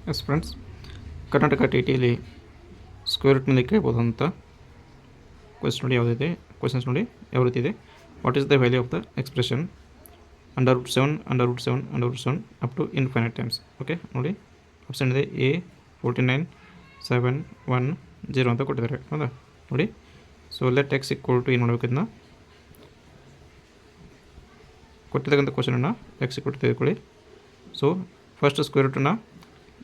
S friends, Karnataka T ಟಿಯಲ್ಲಿ square ರೂಟ್ನಲ್ಲಿ ಕೇಳ್ಬೋದಂತ ಕ್ವೆಶನ್ಸ್ ನೋಡಿ ಯಾವ ರೀತಿ ಇದೆ. What is the value of the expression √7 up to infinite times. Okay ನೋಡಿ, ಆಪ್ಷನ್ ಇದೆ A 49 7 1 0 ಅಂತ ಕೊಟ್ಟಿದ್ದಾರೆ. ಹೌದಾ ನೋಡಿ. So let x equal to ಏನು ಮಾಡಬೇಕು, ಇದನ್ನ ಕೊಟ್ಟಿರ್ತಕ್ಕಂಥ ಕ್ವಶನನ್ನು ಎಕ್ಸ್ ಈಕ್ವಲ್ ಟು ತೆಗೆದುಕೊಳ್ಳಿ. ಸೊ ಫಸ್ಟ್ ಸ್ಕ್ವೇರ್ ರೂಟನ್ನು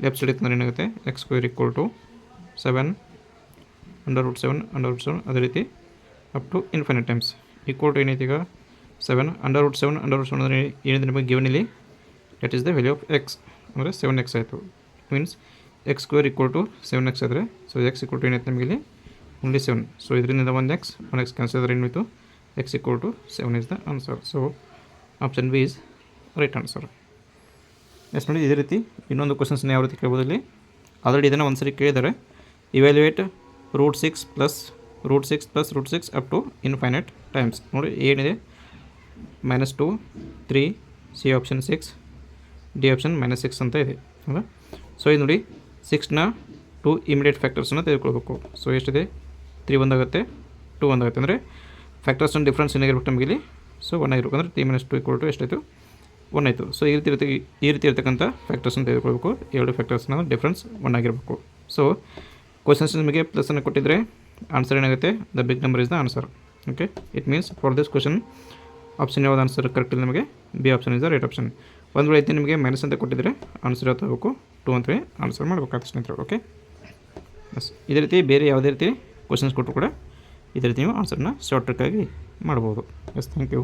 ಲೆಫ್ಟ್ ಸೈಡ್ ಇತ್ತಂದ್ರೆ ಏನಾಗುತ್ತೆ, ಎಕ್ಸ್ ಸ್ಕ್ವೇರ್ ಈಕ್ವಲ್ ಟು 7 √7 ಅದೇ ರೀತಿ up to infinite times equal to ಏನೈತಿ ಈಗ 7 √7 ಅಂದರೆ ಏನಿದೆ ನಿಮಗೆ ಗಿವನ್ ಇಲ್ಲಿ that is the value of x ಅಂದರೆ 7x ಆಯಿತು. Means x square equal to 7x ಆದರೆ ಸೊ ಎಕ್ಸ್ ಈಕ್ವಲ್ ಟು ಏನೈತೆ ನಮಗೆ ಇಲ್ಲಿ ಓನ್ಲಿ 7. ಸೊ ಇದರಿಂದ 1x ಕ್ಯಾನ್ಸಲ್ ಆದರೆ ಏನಾಯಿತು, x equal to 7 is the answer. So option B is right answer. Yes ನೋಡಿ, ಇದೇ ರೀತಿ ಇನ್ನೊಂದು ಕ್ವಶನ್ಸ್ನ ಯಾವ ರೀತಿ ಕೇಳ್ಬೋದು ಇಲ್ಲಿ. ಆಲ್ರೆಡಿ ಇದನ್ನು ಒಂದು ಸರಿ ಕೇಳಿದ್ದಾರೆ. Evaluate √6 + √6 up to infinite times. ನೋಡಿ ಏನಿದೆ -2 3 ಸಿ ಆಪ್ಷನ್ 6 ಡಿ ಆಪ್ಷನ್ -6 ಅಂತ ಇದೆ. ಹೌದಾ. ಸೊ ಇದು ನೋಡಿ 6ನ 2 ಇಮಿಡಿಯೇಟ್ ಫ್ಯಾಕ್ಟರ್ಸನ್ನು ತೆಗೆದುಕೊಳ್ಬೇಕು. ಸೊ ಎಷ್ಟಿದೆ, 3 ಒಂದಾಗುತ್ತೆ 2 ಒಂದಾಗುತ್ತೆ ಅಂದರೆ ಫ್ಯಾಕ್ಟರ್ಸ್ ಡಿಫ್ರೆನ್ಸ್ ಏನಾಗಿರ್ಬೇಕು ನಮಗೆ ಇಲ್ಲಿ. ಸೊ 1 ಆಗಿರ್ಬೇಕು ಅಂದರೆ 3 - 2 = ಎಷ್ಟಾಯಿತು, 1 ಆಯಿತು. ಸೊ ಈ ರೀತಿ ಇರ್ತಕ್ಕಂಥ ಫ್ಯಾಕ್ಟರ್ಸನ್ನು ತೆಗೆದುಕೊಳ್ಬೇಕು. ಎರಡು ಫ್ಯಾಕ್ಟರ್ಸ್ನ ಡಿಫ್ರೆನ್ಸ್ 1 ಆಗಿರಬೇಕು. ಸೊ ಕ್ವಶನ್ಸ್ ನಿಮಗೆ ಪ್ಲಸ್ಸನ್ನು ಕೊಟ್ಟಿದ್ದರೆ ಆನ್ಸರ್ ಏನಾಗುತ್ತೆ, the big number is the answer. Okay, it means for this question option ಯಾವ್ದು ಆನ್ಸರ್ ಕರೆಕ್ಟ್ ಇಲ್ಲ ನಮಗೆ, B option is the right option. ಒಂದು ವೇಳೆ ನಿಮಗೆ ಮೈನಸ್ ಅಂತ ಕೊಟ್ಟಿದ್ದರೆ ಆನ್ಸರ್ ಯಾವ್ದು ಹೋಗಬೇಕು, 2 ಅಂತೇಳಿ ಆನ್ಸರ್ ಮಾಡಬೇಕಾಗ್ತದೆ ಸ್ನೇಹಿತರೆ. ಓಕೆ, ಬಸ್ ಇದೇ ರೀತಿ ಬೇರೆ ಯಾವುದೇ ರೀತಿ ಕ್ವಶನ್ಸ್ ಕೊಟ್ಟರು ಕೂಡ ಇದೇ ರೀತಿ ನೀವು ಆನ್ಸರ್ನ ಶಾರ್ಟ್ ಟ್ರಿಕ್ಕಾಗಿ ಮಾಡ್ಬೋದು. Yes, thank you.